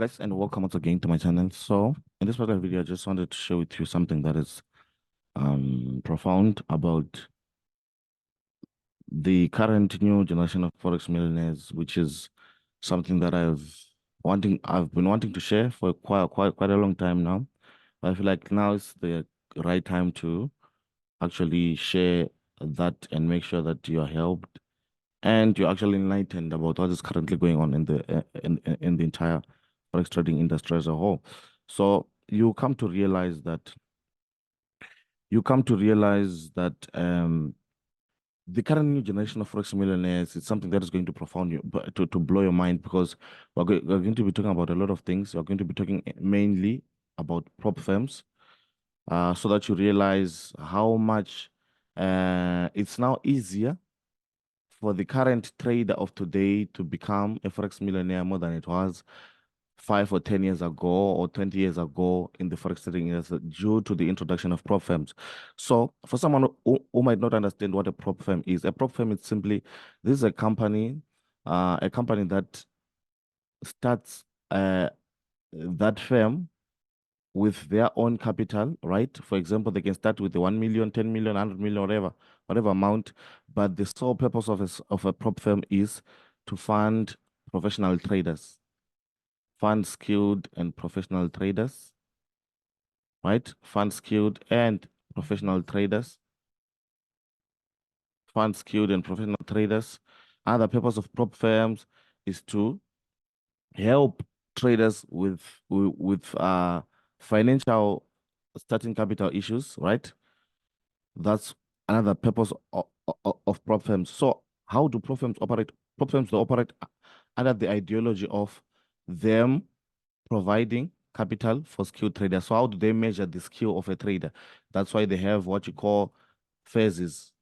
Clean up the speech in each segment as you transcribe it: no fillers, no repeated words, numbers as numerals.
guys, and welcome once again to my channel. So in this particular video, I just wanted to share with you something that is profound about the current new generation of Forex millionaires, which is something that I've been wanting to share for quite a long time now. But I feel like now is the right time to actually share that and make sure that you are helped and you're actually enlightened about what is currently going on in the entire forex trading industry as a whole. So you come to realize that the current new generation of forex millionaires is something that is going to profound you, but to blow your mind, because we're going to be talking about a lot of things. We're going to be talking mainly about prop firms, so that you realize how much it's now easier for the current trader of today to become a forex millionaire more than it was 5 or 10 years ago or 20 years ago in the forex trading industry, due to the introduction of prop firms. So for someone who might not understand what a prop firm is, a prop firm is simply, this is a company that starts that firm with their own capital, right? For example, they can start with the 1 million, 10 million, 100 million, whatever amount. But the sole purpose of a prop firm is to fund professional traders, fund skilled and professional traders, right? Fund skilled and professional traders, fund skilled and professional traders. Other purpose of prop firms is to help traders with financial starting capital issues, right? That's another purpose of prop firms. So how do prop firms operate? Prop firms, they operate under the ideology of them providing capital for skilled traders. So how do they measure the skill of a trader? That's why they have what you call phases.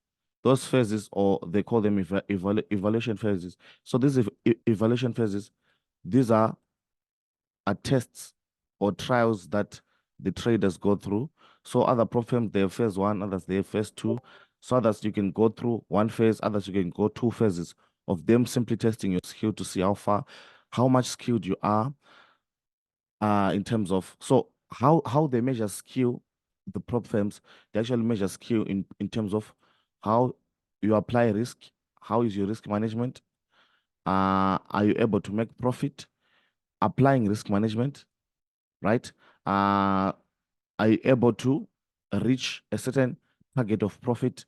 Those phases, or they call them evaluation phases. So these evaluation phases, these are tests or trials that the traders go through. So other prop firms, they have phase one, others they have phase two. So others you can go through one phase, others you can go two phases of them simply testing your skill to see how much skilled you are, in terms of, so how they measure skill, the prop firms, they actually measure skill in terms of how you apply risk, how is your risk management, are you able to make profit applying risk management, right? Are you able to reach a certain target of profit,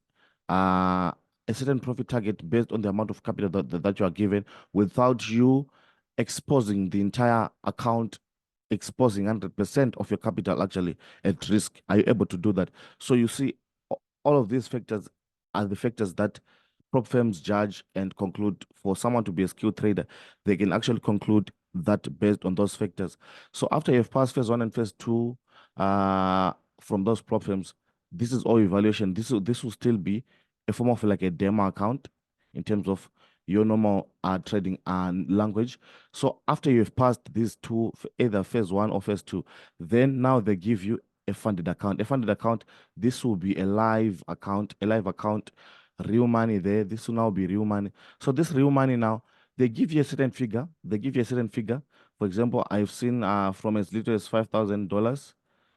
uh, a certain profit target based on the amount of capital that you are given, without you exposing the entire account, exposing 100% of your capital actually at risk? Are you able to do that? So you see, all of these factors are the factors that prop firms judge and conclude. For someone to be a skilled trader, they can actually conclude that based on those factors. So after you've passed phase one and phase two, from those prop firms, this is all evaluation. This will still be a form of like a demo account in terms of your normal trading language. So after you've passed these two, either phase one or phase two, then now they give you a funded account. A funded account, this will be a live account, real money there. This will now be real money. So this real money now, they give you a certain figure. They give you a certain figure. For example, I've seen from as little as $5,000.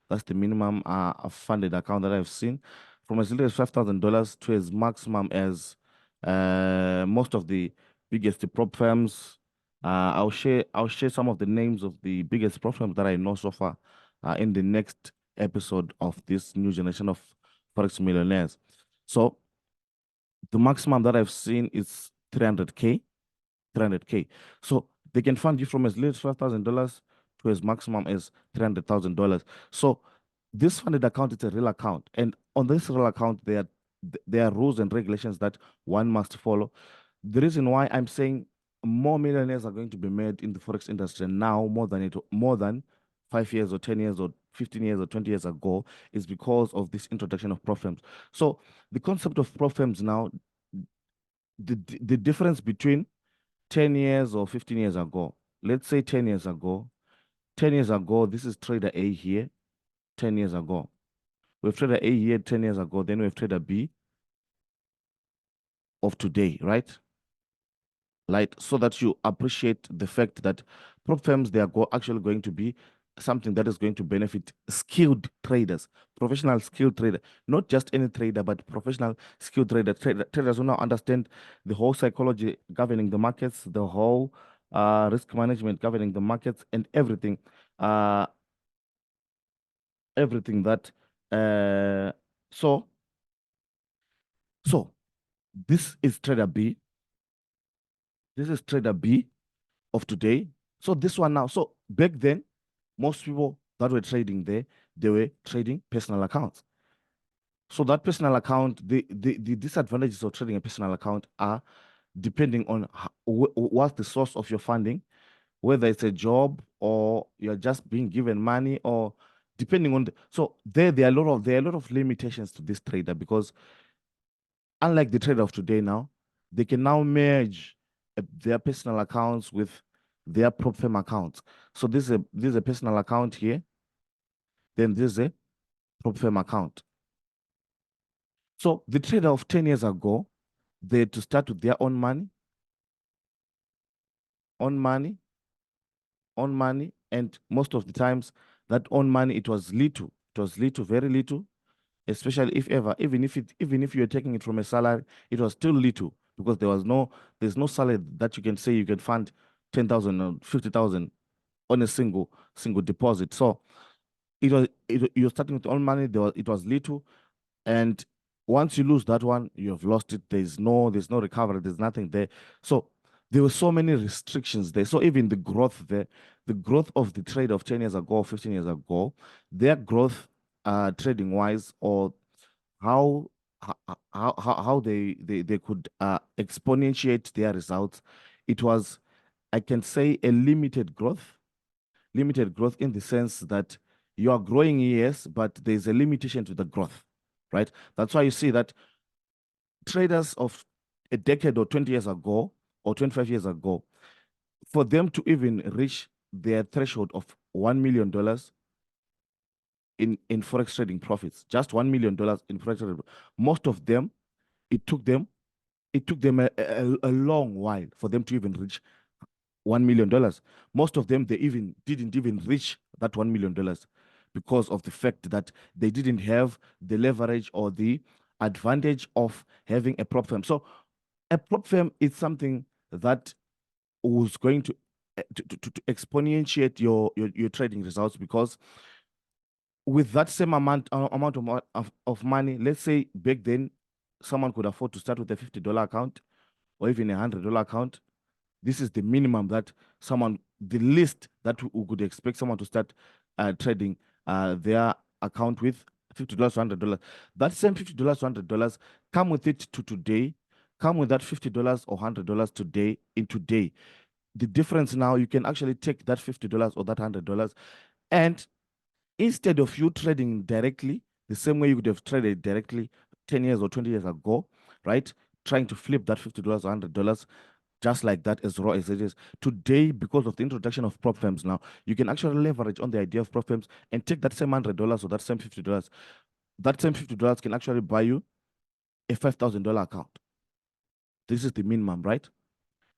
That's the minimum funded account that I've seen. From as little as $5,000 to as maximum as most of the biggest prop firms. I'll share some of the names of the biggest prop firms that I know so far in the next episode of this new generation of Forex millionaires. So the maximum that I've seen is 300K. 300K. So they can fund you from as little as $5,000 to as maximum as $300,000. So this funded account is a real account, and on this real account, there are rules and regulations that one must follow. The reason why I'm saying more millionaires are going to be made in the forex industry now more than 5 years or 10 years or 15 years or 20 years ago is because of this introduction of prop firms. So the concept of prop firms now, the difference between 10 years or 15 years ago, let's say 10 years ago, 10 years ago, this is trader A here, 10 years ago. We have trader A here 10 years ago, then we have trader B of today, right? right? So that you appreciate the fact that prop firms, they are actually going to be something that is going to benefit skilled traders, professional skilled trader, not just any trader, but professional skilled traders who now understand the whole psychology governing the markets, the whole risk management governing the markets, and uh, everything that. Uh, so, so this is trader B. This is trader B of today. So this one now. So back then, most people that were trading there, they were trading personal accounts. So that personal account, the disadvantages of trading a personal account are depending on what's the source of your funding, whether it's a job or you're just being given money, or depending on so there are a lot of limitations to this trader, because unlike the trader of today now, they can now merge their personal accounts with their prop firm accounts. So this is a personal account here, then this is a prop firm account. So the trader of 10 years ago, they had to start with their own money, own money, own money, and most of the times that own money, it was little. It was little, very little, especially if ever, even if you're taking it from a salary, it was still little, because there's no salary that you can say you can fund 10,000 or 50,000 on a single deposit. So you're starting with own money. It was little, and once you lose that one, you have lost it. There's no recovery. There's nothing there. So there were so many restrictions there. So even the growth there, the growth of the trade of 10 years ago, 15 years ago, their growth trading wise, or how how they could exponentiate their results, it was, I can say, a limited growth in the sense that you are growing, yes, but there's a limitation to the growth, right? That's why you see that traders of a decade or 20 years ago or 25 years ago, for them to even reach their threshold of $1 million in Forex trading profits, just $1 million in Forex trading, most of them, it took them, a long while for them to even reach $1 million. Most of them, they even didn't even reach that $1 million, because of the fact that they didn't have the leverage or the advantage of having a prop firm. So a prop firm is something that was going to exponentiate your trading results, because with that same amount of money, let's say back then someone could afford to start with a $50 account or even a $100 account. This is the minimum that the least that we could expect someone to start trading their account with, $50 to $100. That same $50 to $100, come with it to today, come with that $50 or $100 today, in today. The difference now, you can actually take that $50 or that $100, and instead of you trading directly the same way you could have traded directly 10 years or 20 years ago, right? Trying to flip that $50 or $100 just like that, as raw as it is. Today, because of the introduction of prop firms now, you can actually leverage on the idea of prop firms and take that same $100 or that same $50. That same $50 can actually buy you a $5,000 account. This is the minimum, right?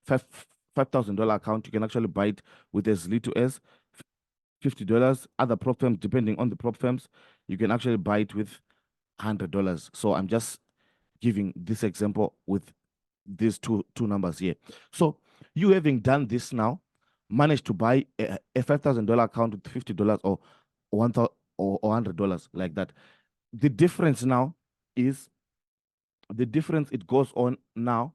Five $5,000 account, you can actually buy it with as little as $50. Other prop firms, depending on the prop firms, you can actually buy it with $100. So I'm just giving this example with these two numbers here. So you, having done this now, managed to buy a $5,000 account with $50 or 1,000 or $100 like that. The difference now is the difference it goes on now.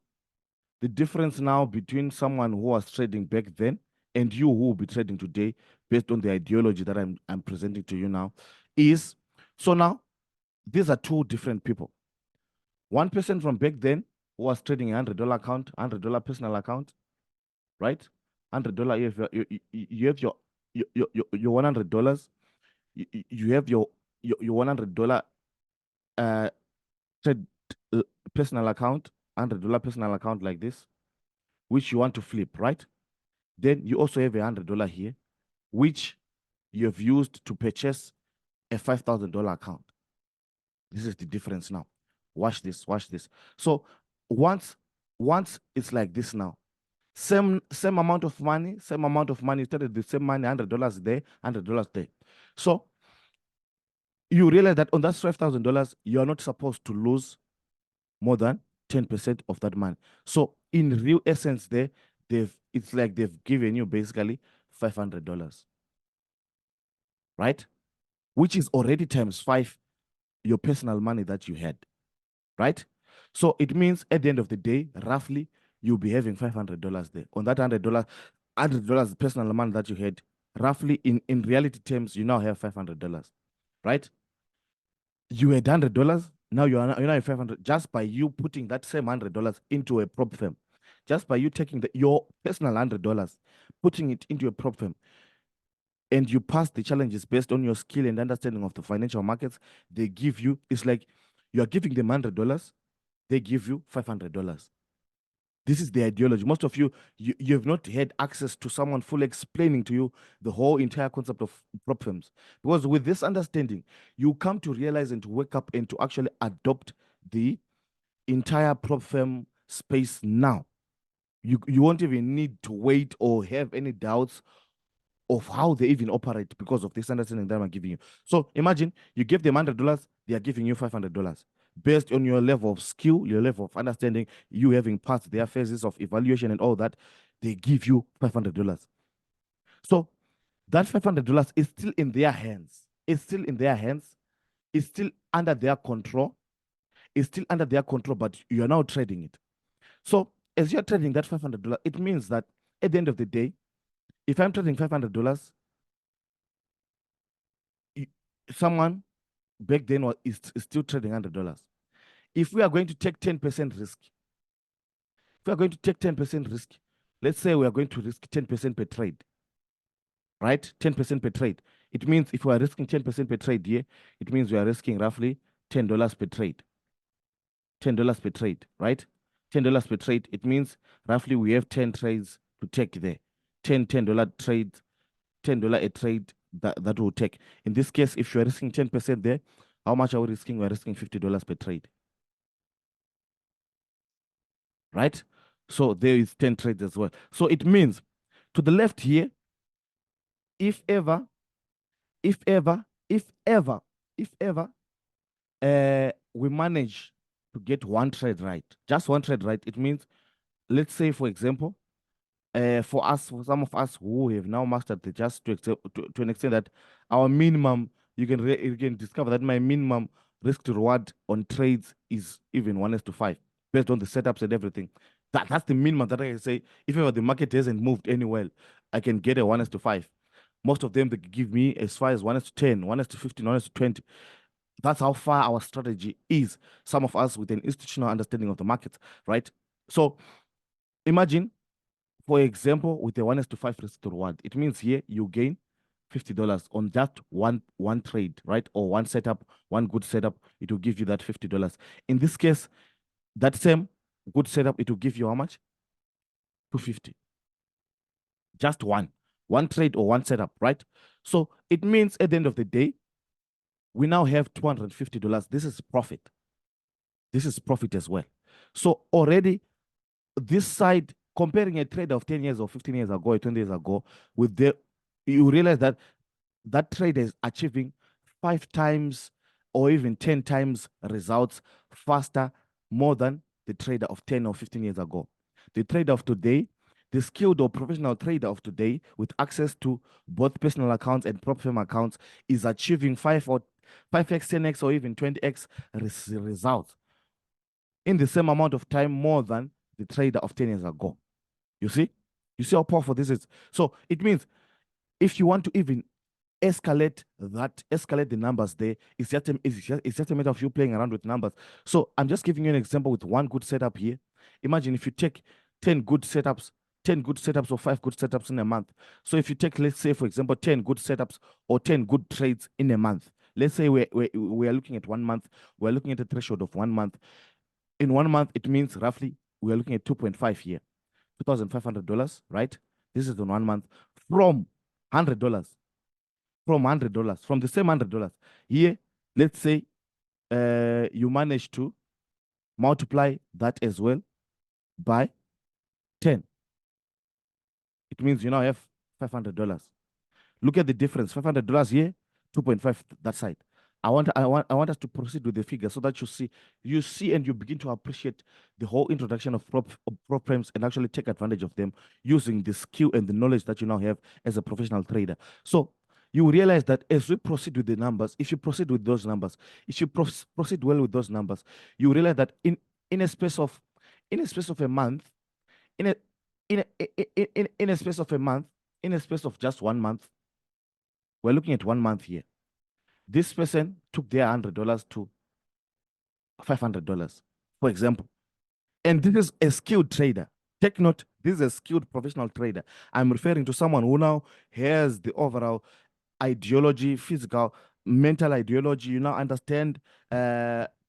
The difference now between someone who was trading back then and you who will be trading today, based on the ideology that I'm presenting to you now, is, so now these are two different people. One person from back then who was trading a $100 account, $100 personal account, right? $100, you have your $100. You have your $100 uh trade personal account, $100 personal account like this, which you want to flip, right? Then you also have a $100 here, which you have used to purchase a $5,000 account. This is the difference now. Watch this, watch this. So once it's like this now, Same amount of money, same amount of money. You started the same money, $100 there, $100 there. So you realize that on that $5,000, you are not supposed to lose more than 10% of that money. So in real essence, there, it's like they've given you basically $500, right? Which is already times 5 your personal money that you had, right? So it means at the end of the day, roughly, you'll be having $500 there. On that $100 personal money that you had, roughly in reality terms, you now have $500, right? You had $100, now you're now 500 just by you putting that same $100 into a prop firm. Just by you taking your personal $100, putting it into a prop firm, and you pass the challenges based on your skill and understanding of the financial markets, they give you, it's like you are giving them $100, they give you $500. This is the ideology. Most of you have not had access to someone fully explaining to you the whole entire concept of prop firms. Because with this understanding, you come to realize and to wake up and to actually adopt the entire prop firm space now. You won't even need to wait or have any doubts of how they even operate because of this understanding that I'm giving you. So imagine you give them $100, they are giving you $500 based on your level of skill, your level of understanding, you having passed their phases of evaluation and all that. They give you $500. So that $500 is still in their hands. It's still in their hands. It's still under their control. It's still under their control, but you are now trading it. So as you're trading that $500, it means that at the end of the day, if I'm trading $500, someone back then is still trading $100. If we are going to take 10% risk, if we are going to take 10% risk, let's say we are going to risk 10% per trade, right? 10% per trade. It means if we are risking 10% per trade here, it means we are risking roughly $10 per trade. $10 per trade, right? $10 per trade. It means roughly we have 10 trades to take there. $10 trades, $10 a trade that will take. In this case, if you are risking 10% there, how much are we risking? We're risking $50 per trade. Right? So there is 10 trades as well. So it means to the left here, if ever, we manage to get one trade right, just one trade right, it means, let's say, for example, for us, for some of us who have now mastered the just to an extent that our minimum, you can discover that my minimum risk to reward on trades is even 1:5 based on the setups and everything. That's the minimum that I can say. If ever the market hasn't moved anywhere, I can get a 1:5. Most of them, they give me as far as 1:10, 1:15, 1:20. That's how far our strategy is. Some of us with an institutional understanding of the market, right? So imagine, for example, with a 1:5 risk to reward, it means here you gain $50 on just one trade, right? Or one setup, one good setup, it will give you that $50. In this case, that same good setup, it will give you how much? $250. Just one trade or one setup, right? So it means at the end of the day, we now have $250. This is profit. This is profit as well. So already this side, comparing a trade of 10 years or 15 years ago or 20 years ago, you realize that that trade is achieving 5 times or even 10 times results faster, more than the trader of 10 or 15 years ago. The trader of today, the skilled or professional trader of today with access to both personal accounts and prop firm accounts is achieving 5x, 10x, or even 20x results in the same amount of time more than the trader of 10 years ago. You see? You see how powerful this is? So it means if you want to even escalate the numbers there, it's just a matter of you playing around with numbers. So I'm just giving you an example with one good setup here. Imagine if you take 10 good setups or 5 good setups in a month. So if you take, let's say, for example, 10 good setups or 10 good trades in a month, let's say we are looking at 1 month, we're looking at a threshold of 1 month. In 1 month, it means roughly we are looking at 2.5 here, $2,500, right? This is in 1 month from $100. From the same $100. Here, let's say you manage to multiply that as well by 10. It means you now have $500. Look at the difference. $500 here, 2.5 that side. I want us to proceed with the figure so that you see and you begin to appreciate the whole introduction of prop firms and actually take advantage of them using the skill and the knowledge that you now have as a professional trader. So you realize that as we proceed with the numbers, if you proceed with those numbers, if you proceed well with those numbers, you realize that in a space of a month, in a in a space of a month, in a space of just 1 month, we're looking at 1 month here. This person took their $100 to $500, for example. And this is a skilled trader. Take note, this is a skilled professional trader. I'm referring to someone who now has the overall ideology, physical, mental ideology. You now understand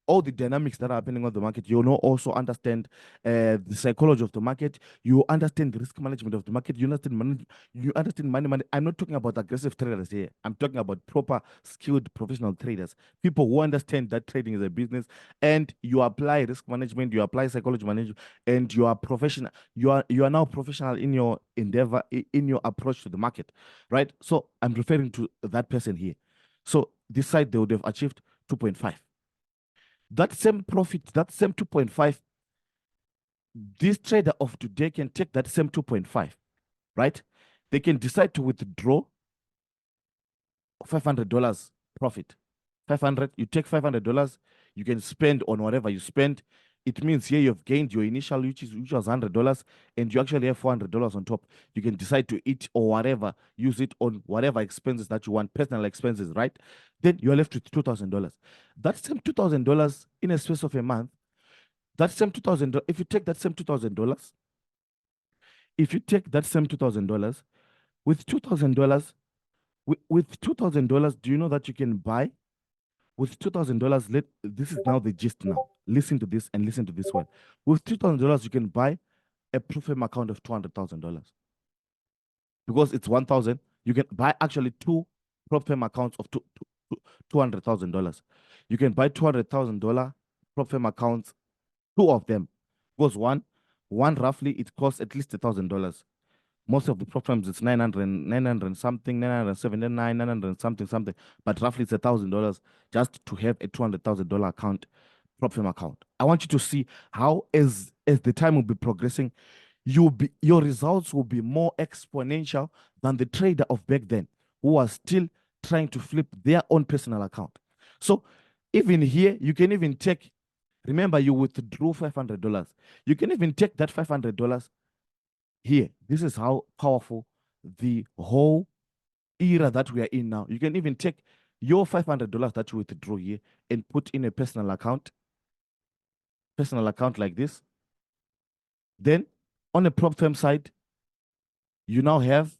all the dynamics that are happening on the market. You now also understand the psychology of the market. You understand the risk management of the market. You understand money. You understand money. I'm not talking about aggressive traders here. I'm talking about proper, skilled professional traders. People who understand that trading is a business, and you apply risk management. You apply psychology management, and you are professional. You are now professional in your endeavor, in your approach to the market, right? So I'm referring to that person here. So this side, they would have achieved 2.5. That same profit, that same 2.5, this trader of today can take that same 2.5, right? They can decide to withdraw $500 profit. 500, you take $500, you can spend on whatever you spend. It means here you've gained your initial, which was $100, and you actually have $400 on top. You can decide to eat or whatever, use it on whatever expenses that you want, personal expenses, right? Then you're left with $2,000. That same $2,000 in a space of a month, that same $2,000, if you take that same $2,000, if you take that same $2,000, with $2,000, with $2,000, do you know that you can buy with $2,000? This is now the gist now. Listen to this and listen to this well. With $2,000, you can buy a proof firm account of $200,000. Because it's 1,000, you can buy actually two prop firm accounts of $200,000. You can buy $200,000 prop firm accounts, two of them. Because one roughly it costs at least $1,000. Most of the prop firms it's 900 something, 979, 900 something, but roughly it's $1,000 just to have a $200,000 account, prop firm account. I want you to see how as the time will be progressing, your results will be more exponential than the trader of back then who was still trying to flip their own personal account. So even here, you can even take, remember you withdrew $500. You can even take that $500 here. This is how powerful the whole era that we are in now. You can even take your $500 that you withdrew here and put in a personal account like this. Then on the prop firm side, you now have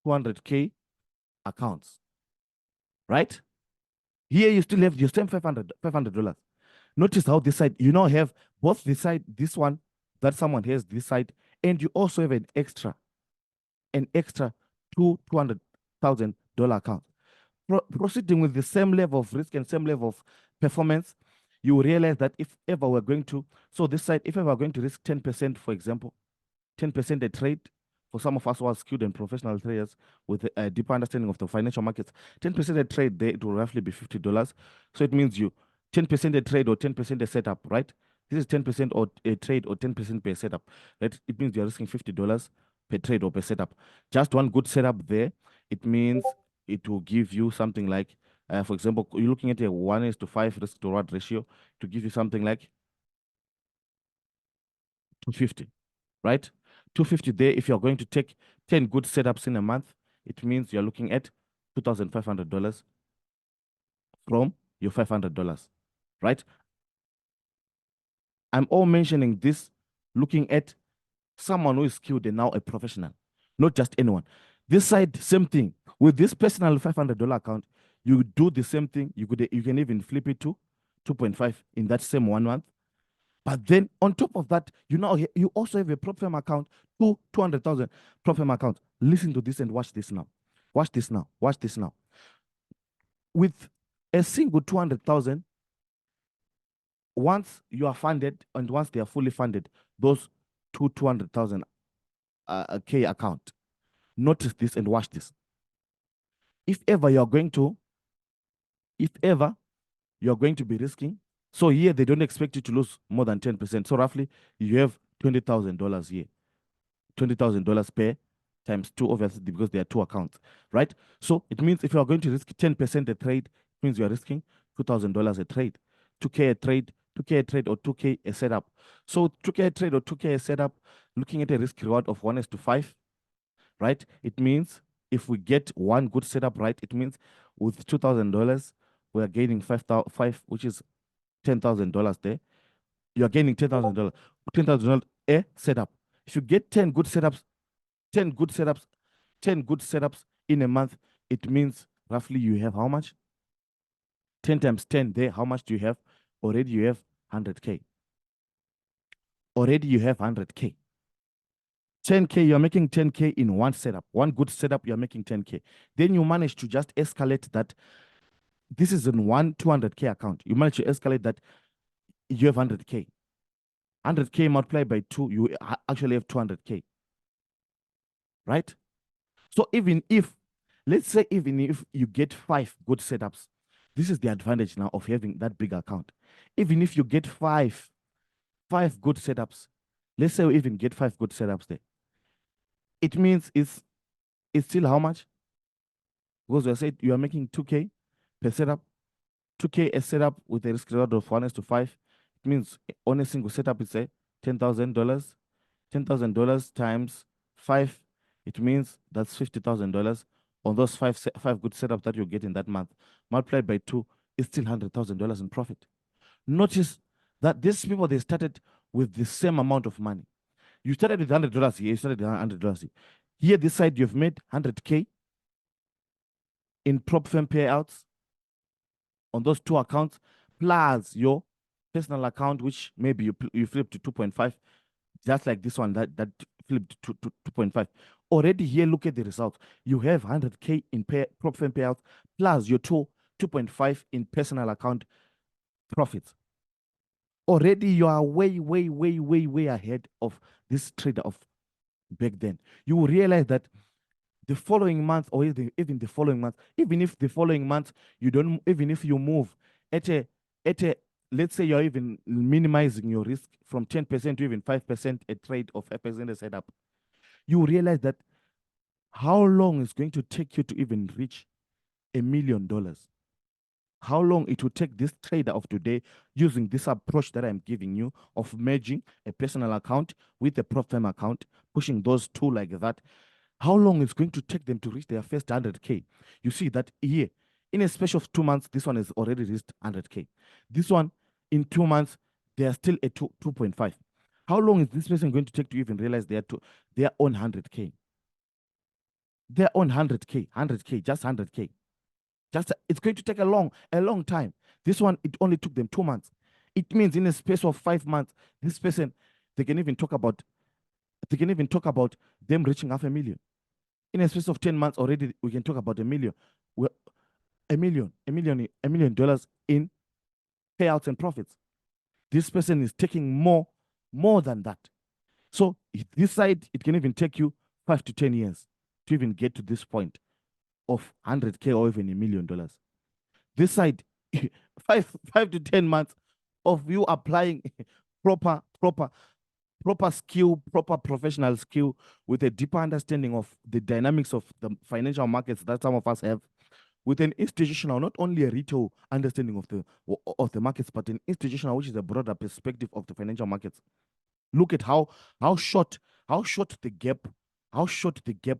200K accounts, right? Here you still have your same $500. Notice how this side, you now have both this side, this one that someone has this side, and you also have an extra $200,000 account. Proceeding with the same level of risk and same level of performance, you will realize that if ever we're going to, so this side, if ever we're going to risk 10%, for example, 10% a trade, for some of us who are skilled and professional traders with a deeper understanding of the financial markets, 10% a trade there, it will roughly be $50. So it means you 10% a trade or 10% a setup, right? This is 10% or a trade or 10% per setup. Right? It means you're risking $50 per trade or per setup. Just one good setup there, it means it will give you something like, for example, you're looking at a 1:5 risk to reward ratio to give you something like 250, right? 250 there. If you're going to take 10 good setups in a month, it means you're looking at $2,500 from your $500, right? I'm all mentioning this looking at someone who is skilled and now a professional, not just anyone. This side, same thing. With this personal $500 account, you do the same thing. You can even flip it to 2.5 in that same 1 month. But then on top of that, you also have a prop firm account, 200,000 prop firm account. Listen to this and watch this now. Watch this now. Watch this now. With a single 200,000, once you are funded and once they are fully funded, those two 200,000 K account. Notice this and watch this. If ever you're going to be risking, so here they don't expect you to lose more than 10%. So roughly you have $20,000 here. $20,000 per times 2, obviously, because there are 2 accounts, right? So it means if you are going to risk 10% a trade, it means you are risking $2,000 a trade, 2K a trade, 2K a trade, or 2K a setup. So 2K a trade or 2K a setup, looking at a risk reward of 1:5, right? It means if we get one good setup, right, it means with $2,000, we are gaining 5, which is $10,000 there. You are gaining $10,000, $10,000 a setup. If you get 10 good setups, 10 good setups, 10 good setups in a month, it means roughly you have how much? 10 times 10 there, how much do you have? Already you have 100K. Already you have 100K. 10K, you're making 10K in one setup. One good setup, you're making 10K. Then you manage to just escalate that. This is in one 200K account. You manage to escalate that. You have 100K. 100K multiplied by 2, you actually have 200K. Right? So even if, let's say, even if you get 5 good setups, this is the advantage now of having that big account. Even if you get five good setups, let's say we even get 5 good setups there, it means it's still how much? Because we said you are making 2K per setup, 2K a setup with a risk reward of 1:5. It means on a single setup, it's a $10,000. $10,000 times 5, it means that's $50,000 on those five good setups that you get in that month. Multiplied by 2 is still $100,000 in profit. Notice that these people, they started with the same amount of money. You started with $100 here, you started with $100 here. Here, this side, you've made 100K in prop firm payouts on those 2 accounts, plus your personal account, which maybe you flip to 2.5, just like this one that flipped to 2.5. Already here, look at the results. You have 100K in prop firm payouts, plus your 2.5 in personal account profits. Already you are way ahead of this trader of back then. You will realize that the following month, or even the following month, even if the following month you don't, even if you move at a let's say you're even minimizing your risk from 10% to even 5% a trade or 5% a setup, you will realize that how long it's going to take you to even reach $1 million. How long it will take this trader of today using this approach that I'm giving you of merging a personal account with a prop firm account, pushing those 2 like that. How long it's going to take them to reach their first 100K? You see that here, in a space of 2 months, this one has already reached 100K. This one, in 2 months, they are still at 2.5. How long is this person going to take to even realize they are their own 100K? Their own 100K, just 100K. It's going to take a long time. This one, it only took them 2 months. It means in a space of 5 months, this person, they can even talk about them reaching $500,000. In a space of 10 months already, we can talk about $1 million. Well, $1 million in payouts and profits. This person is taking more than that. So this side, it can even take you 5 to 10 years to even get to this point of 100K or even $1 million. This side, 5 to 10 months of you applying proper skill, proper professional skill with a deeper understanding of the dynamics of the financial markets that some of us have, with an institutional, not only a retail understanding of the markets, but an institutional, which is a broader perspective of the financial markets. Look at how short the gap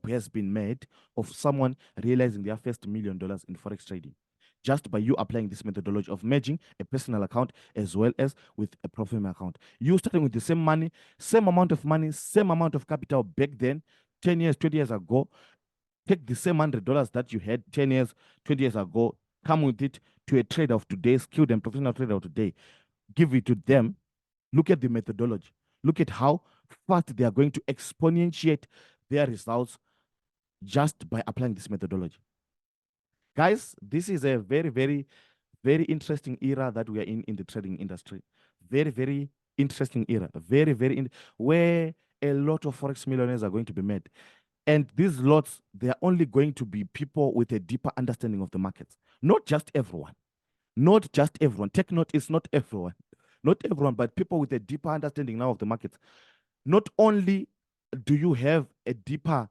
has been made of someone realizing their first $1 million in Forex trading, just by you applying this methodology of merging a personal account as well as with a prop firm account. You starting with the same money, same amount of money, same amount of capital back then, 10 years, 20 years ago. Take the same $100 that you had 10 years, 20 years ago, come with it to a trader of today, skilled and professional trader of today. Give it to them. Look at the methodology. Look at how fast they are going to exponentiate their results just by applying this methodology. Guys, this is a very interesting era that we are in the trading industry. Very interesting era. Where a lot of Forex millionaires are going to be made. And these lots, they are only going to be people with a deeper understanding of the markets. Not just everyone. Not just everyone. Take note, it's not everyone. Not everyone, but people with a deeper understanding now of the markets. Not only do you have a deeper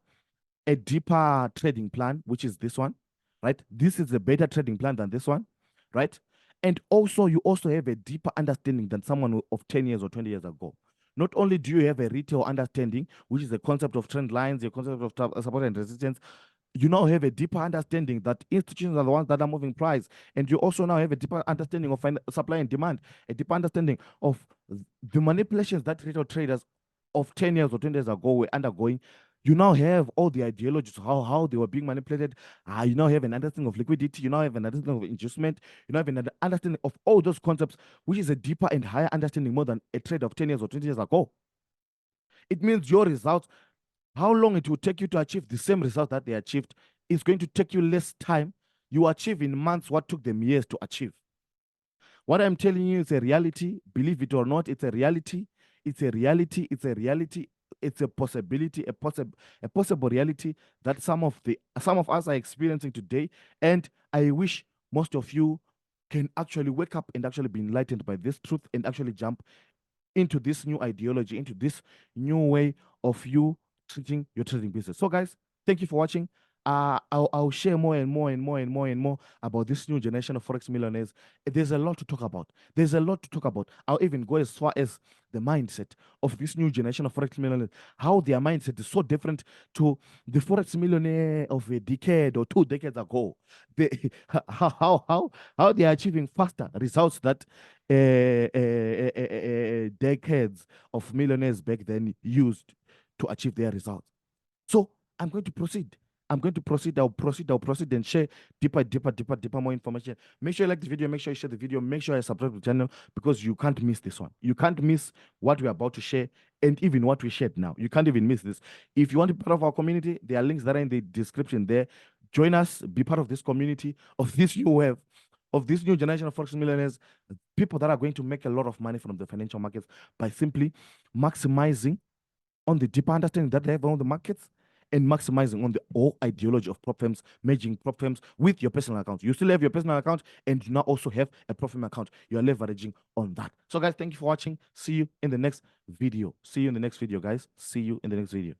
trading plan, which is this one, right? This is a better trading plan than this one, right? And also, you also have a deeper understanding than someone of 10 years or 20 years ago. Not only do you have a retail understanding, which is the concept of trend lines, the concept of support and resistance, you now have a deeper understanding that institutions are the ones that are moving price. And you also now have a deeper understanding of supply and demand, a deeper understanding of the manipulations that retail traders of 10 years or 20 years ago were undergoing. You now have all the ideologies, how they were being manipulated. You now have an understanding of liquidity. You now have an understanding of adjustment. You now have an understanding of all those concepts, which is a deeper and higher understanding more than a trade of 10 years or 20 years ago. It means your results, how long it will take you to achieve the same result that they achieved, is going to take you less time. You achieve in months what took them years to achieve. What I'm telling you is a reality. Believe it or not, it's a reality. It's a reality. It's a reality. It's a possibility, a possible reality that some of us are experiencing today. And I wish most of you can actually wake up and actually be enlightened by this truth and actually jump into this new ideology, into this new way of you treating your trading business. So, guys, thank you for watching. I'll share more and more and more and more and more about this new generation of Forex millionaires. There's a lot to talk about. There's a lot to talk about. I'll even go as far as the mindset of this new generation of Forex millionaires, how their mindset is so different to the Forex millionaire of a decade or 2 decades ago. They, how they are achieving faster results that decades of millionaires back then used to achieve their results. So I'm going to proceed. I'll proceed and share deeper more information. Make sure you like the video, make sure you share the video, make sure you subscribe to the channel, because you can't miss this one. You can't miss what we're about to share and even what we shared now. You can't even miss this. If you want to be part of our community, there are links that are in the description there. Join us, be part of this community, of this new wave, of this new generation of Forex millionaires, people that are going to make a lot of money from the financial markets by simply maximizing on the deeper understanding that they have on the markets and maximizing on the whole ideology of prop firms, merging prop firms with your personal account. You still have your personal account and you now also have a prop firm account. You are leveraging on that. So guys, thank you for watching. See you in the next video. See you in the next video, guys. See you in the next video.